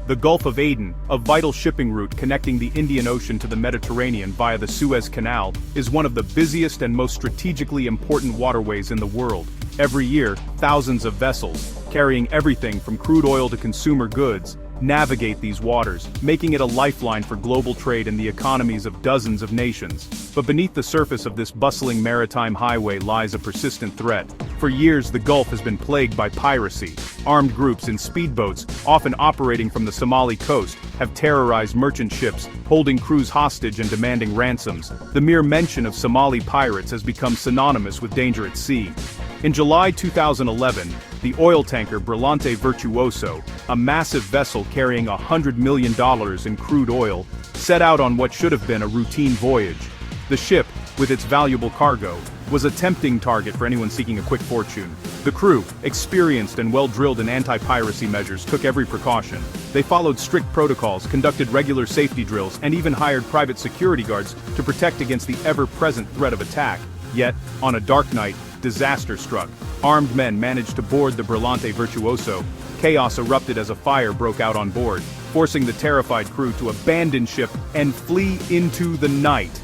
The Gulf of Aden, a vital shipping route connecting the Indian Ocean to the Mediterranean via the Suez Canal, is one of the busiest and most strategically important waterways in the world. Every year, thousands of vessels, carrying everything from crude oil to consumer goods, navigate these waters, making it a lifeline for global trade and the economies of dozens of nations. But beneath the surface of this bustling maritime highway lies a persistent threat. For years, the Gulf has been plagued by piracy. Armed groups in speedboats, often operating from the Somali coast, have terrorized merchant ships, holding crews hostage and demanding ransoms. The mere mention of Somali pirates has become synonymous with danger at sea. In July 2011, the oil tanker Brillante Virtuoso, a massive vessel carrying $100 million in crude oil, set out on what should have been a routine voyage. The ship, with its valuable cargo, was a tempting target for anyone seeking a quick fortune. The crew, experienced and well-drilled in anti-piracy measures, took every precaution. They followed strict protocols, conducted regular safety drills, and even hired private security guards to protect against the ever-present threat of attack. Yet, on a dark night, disaster struck. Armed men managed to board the Brillante Virtuoso. Chaos erupted as a fire broke out on board, forcing the terrified crew to abandon ship and flee into the night.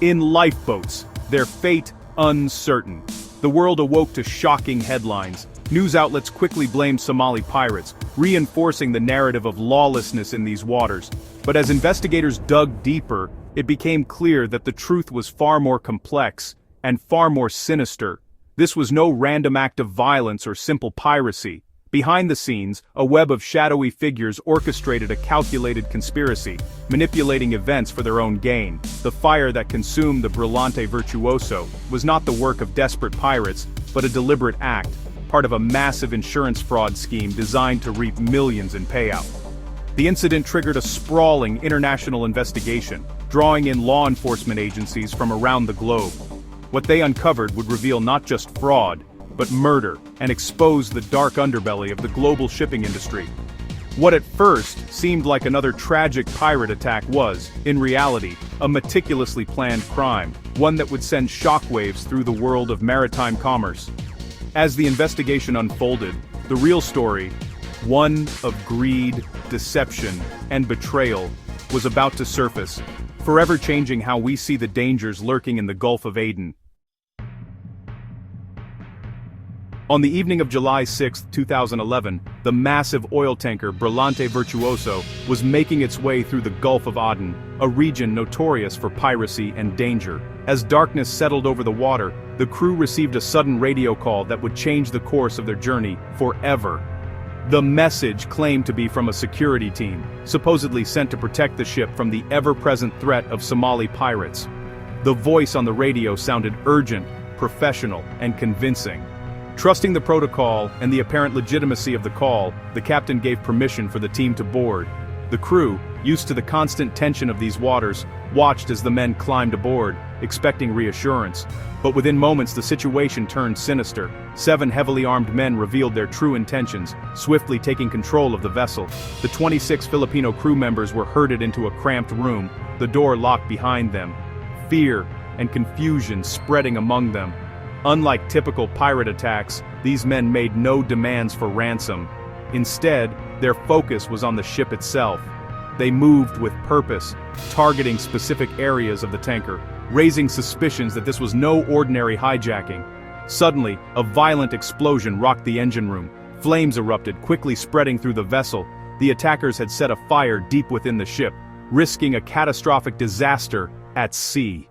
In lifeboats, their fate uncertain. The world awoke to shocking headlines. News outlets quickly blamed Somali pirates, reinforcing the narrative of lawlessness in these waters. But as investigators dug deeper, it became clear that the truth was far more complex and far more sinister. This was no random act of violence or simple piracy. Behind the scenes, a web of shadowy figures orchestrated a calculated conspiracy, manipulating events for their own gain. The fire that consumed the Brillante Virtuoso was not the work of desperate pirates, but a deliberate act, part of a massive insurance fraud scheme designed to reap millions in payout. The incident triggered a sprawling international investigation, drawing in law enforcement agencies from around the globe. What they uncovered would reveal not just fraud, but murder, and expose the dark underbelly of the global shipping industry. What at first seemed like another tragic pirate attack was, in reality, a meticulously planned crime, one that would send shockwaves through the world of maritime commerce. As the investigation unfolded, the real story, one of greed, deception, and betrayal, was about to surface, forever changing how we see the dangers lurking in the Gulf of Aden. On the evening of July 6, 2011, the massive oil tanker Brillante Virtuoso was making its way through the Gulf of Aden, a region notorious for piracy and danger. As darkness settled over the water, the crew received a sudden radio call that would change the course of their journey forever. The message claimed to be from a security team, supposedly sent to protect the ship from the ever-present threat of Somali pirates. The voice on the radio sounded urgent, professional, and convincing. Trusting the protocol and the apparent legitimacy of the call, the captain gave permission for the team to board. The crew, used to the constant tension of these waters, watched as the men climbed aboard, expecting reassurance. But within moments the situation turned sinister. 7 heavily armed men revealed their true intentions, swiftly taking control of the vessel. The 26 Filipino crew members were herded into a cramped room, the door locked behind them. Fear and confusion spreading among them. Unlike typical pirate attacks, these men made no demands for ransom. Instead, their focus was on the ship itself. They moved with purpose, targeting specific areas of the tanker, raising suspicions that this was no ordinary hijacking. Suddenly, a violent explosion rocked the engine room. Flames erupted, quickly spreading through the vessel. The attackers had set a fire deep within the ship, risking a catastrophic disaster at sea.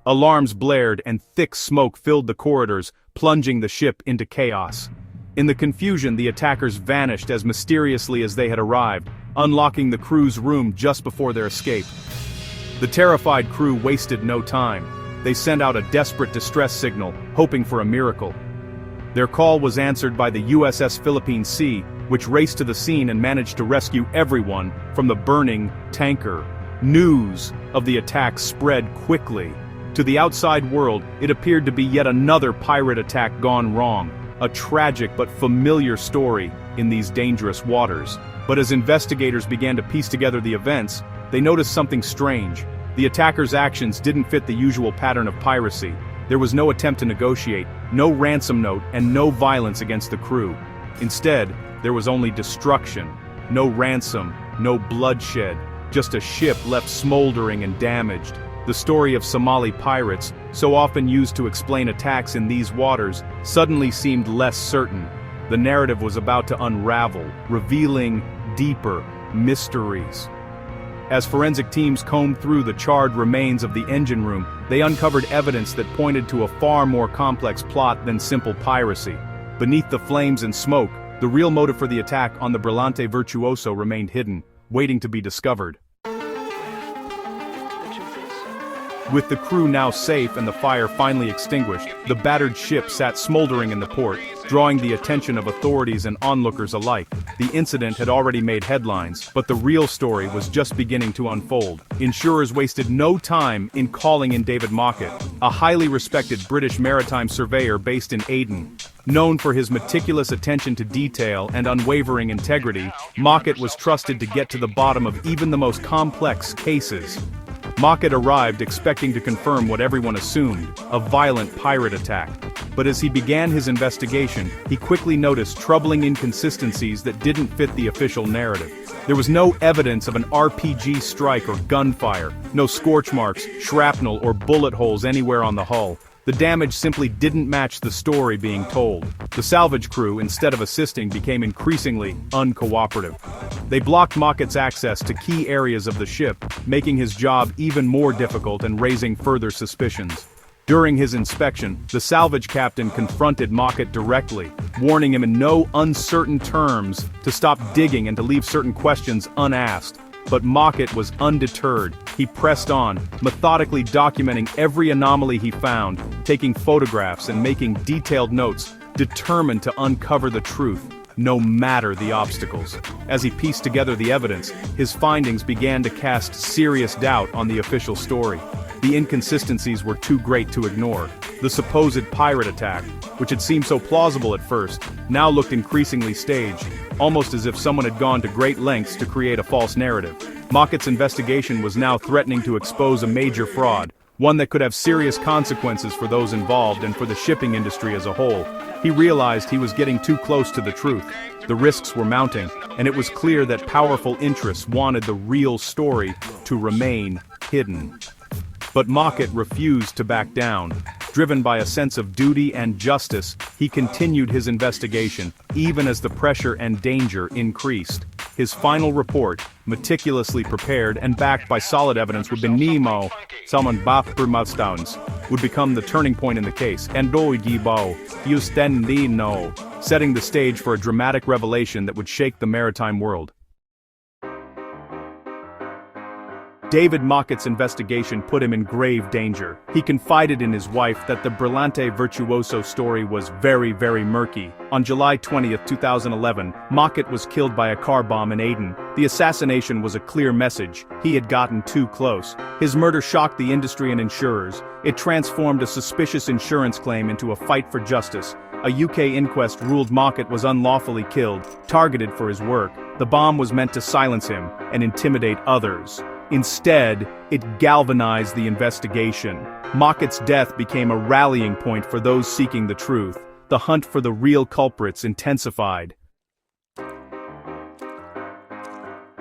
Alarms blared and thick smoke filled the corridors, plunging the ship into chaos. In the confusion, the attackers vanished as mysteriously as they had arrived, unlocking the crew's room just before their escape. The terrified crew wasted no time. They sent out a desperate distress signal, hoping for a miracle. Their call was answered by the USS Philippine Sea, which raced to the scene and managed to rescue everyone from the burning tanker. News of the attack spread quickly. To the outside world, it appeared to be yet another pirate attack gone wrong, a tragic but familiar story in these dangerous waters. But as investigators began to piece together the events, they noticed something strange. The attackers' actions didn't fit the usual pattern of piracy. There was no attempt to negotiate, no ransom note, and no violence against the crew. Instead, there was only destruction. No ransom, no bloodshed, just a ship left smoldering and damaged. The story of Somali pirates, so often used to explain attacks in these waters, suddenly seemed less certain. The narrative was about to unravel, revealing deeper mysteries. As forensic teams combed through the charred remains of the engine room, they uncovered evidence that pointed to a far more complex plot than simple piracy. Beneath the flames and smoke, the real motive for the attack on the Brillante Virtuoso remained hidden, waiting to be discovered. With the crew now safe and the fire finally extinguished, the battered ship sat smoldering in the port, drawing the attention of authorities and onlookers alike. The incident had already made headlines, but the real story was just beginning to unfold. Insurers wasted no time in calling in David Mockett, a highly respected British maritime surveyor based in Aden. Known for his meticulous attention to detail and unwavering integrity, Mockett was trusted to get to the bottom of even the most complex cases. Mockett arrived expecting to confirm what everyone assumed, a violent pirate attack. But as he began his investigation, he quickly noticed troubling inconsistencies that didn't fit the official narrative. There was no evidence of an RPG strike or gunfire, no scorch marks, shrapnel, or bullet holes anywhere on the hull. The damage simply didn't match the story being told. The salvage crew, instead of assisting, became increasingly uncooperative. They blocked Mockett's access to key areas of the ship, making his job even more difficult and raising further suspicions. During his inspection, the salvage captain confronted Mockett directly, warning him in no uncertain terms to stop digging and to leave certain questions unasked. But Mockett was undeterred. He pressed on, methodically documenting every anomaly he found, taking photographs and making detailed notes, determined to uncover the truth, no matter the obstacles. As he pieced together the evidence, his findings began to cast serious doubt on the official story. The inconsistencies were too great to ignore. The supposed pirate attack, which had seemed so plausible at first, now looked increasingly staged, almost as if someone had gone to great lengths to create a false narrative. Mockett's investigation was now threatening to expose a major fraud, one that could have serious consequences for those involved and for the shipping industry as a whole. He realized he was getting too close to the truth. The risks were mounting, and it was clear that powerful interests wanted the real story to remain hidden. But Mockett refused to back down. Driven by a sense of duty and justice, he continued his investigation, even as the pressure and danger increased. His final report, meticulously prepared and backed by solid evidence, would become the turning point in the case, setting the stage for a dramatic revelation that would shake the maritime world. David Mockett's investigation put him in grave danger. He confided in his wife that the Brillante Virtuoso story was very, very murky. On July 20, 2011, Mockett was killed by a car bomb in Aden. The assassination was a clear message. He had gotten too close. His murder shocked the industry and insurers. It transformed a suspicious insurance claim into a fight for justice. A UK inquest ruled Mockett was unlawfully killed, targeted for his work. The bomb was meant to silence him and intimidate others. Instead, it galvanized the investigation. Mockett's death became a rallying point for those seeking the truth. The hunt for the real culprits intensified.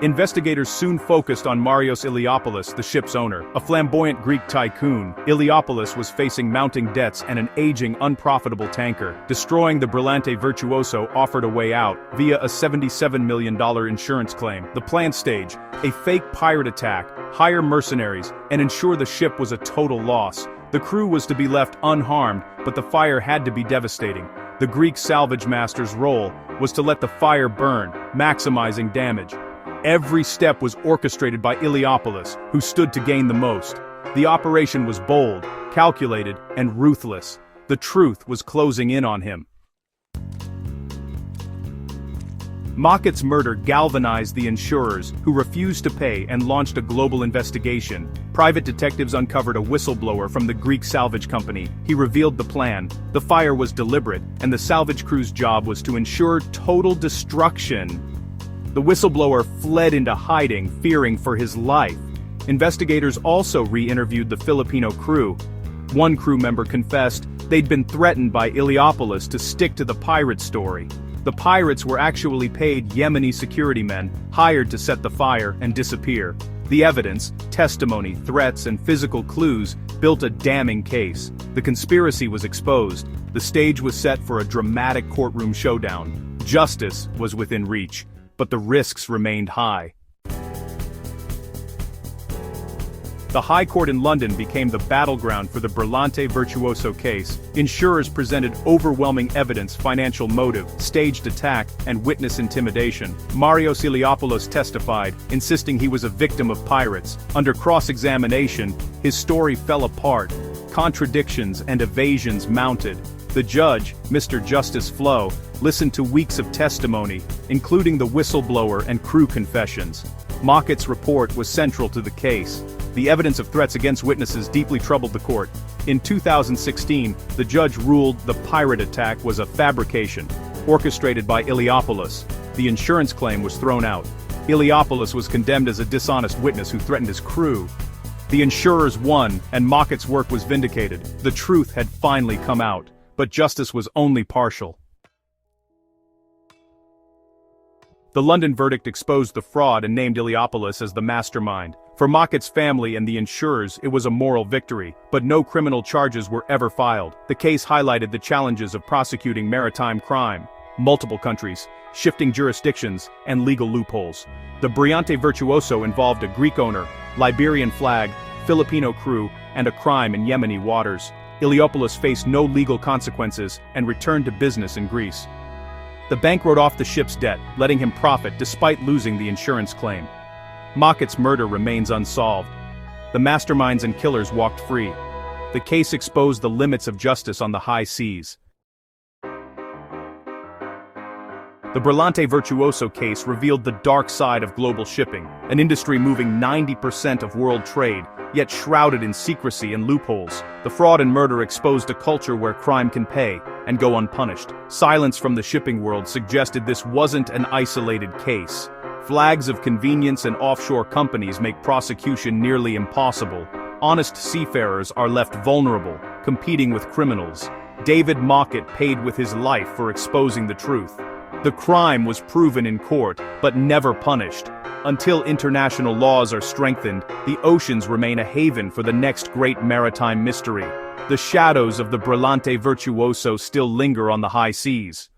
Investigators soon focused on Marios Iliopoulos, the ship's owner, a flamboyant Greek tycoon. Iliopoulos was facing mounting debts and an aging, unprofitable tanker. Destroying the Brillante Virtuoso offered a way out, via a $77 million insurance claim. The plan stage: a fake pirate attack, hire mercenaries, and ensure the ship was a total loss. The crew was to be left unharmed, but the fire had to be devastating. The Greek salvage master's role was to let the fire burn, maximizing damage. Every step was orchestrated by Iliopoulos, who stood to gain the most. The operation was bold, calculated, and ruthless. The truth was closing in on him. Mockett's murder galvanized the insurers, who refused to pay and launched a global investigation. Private detectives uncovered a whistleblower from the Greek salvage company. He revealed the plan. The fire was deliberate, and the salvage crew's job was to ensure total destruction. The whistleblower fled into hiding, fearing for his life. Investigators also re-interviewed the Filipino crew. One crew member confessed they'd been threatened by Iliopoulos to stick to the pirate story. The pirates were actually paid Yemeni security men, hired to set the fire and disappear. The evidence, testimony, threats, and physical clues built a damning case. The conspiracy was exposed. The stage was set for a dramatic courtroom showdown. Justice was within reach, but the risks remained high. The High Court in London became the battleground for the Brillante Virtuoso case. Insurers presented overwhelming evidence, financial motive, staged attack, and witness intimidation. Iliopoulos testified, insisting he was a victim of pirates. Under cross-examination, his story fell apart. Contradictions and evasions mounted. The judge, Mr. Justice Flo, listened to weeks of testimony, including the whistleblower and crew confessions. Mockett's report was central to the case. The evidence of threats against witnesses deeply troubled the court. In 2016, the judge ruled the pirate attack was a fabrication, orchestrated by Iliopoulos. The insurance claim was thrown out. Iliopoulos was condemned as a dishonest witness who threatened his crew. The insurers won, and Mockett's work was vindicated. The truth had finally come out, but justice was only partial. The London verdict exposed the fraud and named Iliopoulos as the mastermind. For Mockett's family and the insurers, it was a moral victory, but no criminal charges were ever filed. The case highlighted the challenges of prosecuting maritime crime: multiple countries, shifting jurisdictions, and legal loopholes. The Brillante Virtuoso involved a Greek owner, Liberian flag, Filipino crew, and a crime in Yemeni waters. Iliopoulos faced no legal consequences and returned to business in Greece. The bank wrote off the ship's debt, letting him profit despite losing the insurance claim. Mockett's murder remains unsolved. The masterminds and killers walked free. The case exposed the limits of justice on the high seas. The Brillante Virtuoso case revealed the dark side of global shipping, an industry moving 90% of world trade, yet shrouded in secrecy and loopholes. The fraud and murder exposed a culture where crime can pay and go unpunished. Silence from the shipping world suggested this wasn't an isolated case. Flags of convenience and offshore companies make prosecution nearly impossible. Honest seafarers are left vulnerable, competing with criminals. David Mockett paid with his life for exposing the truth. The crime was proven in court, but never punished. Until international laws are strengthened, the oceans remain a haven for the next great maritime mystery. The shadows of the Brillante Virtuoso still linger on the high seas.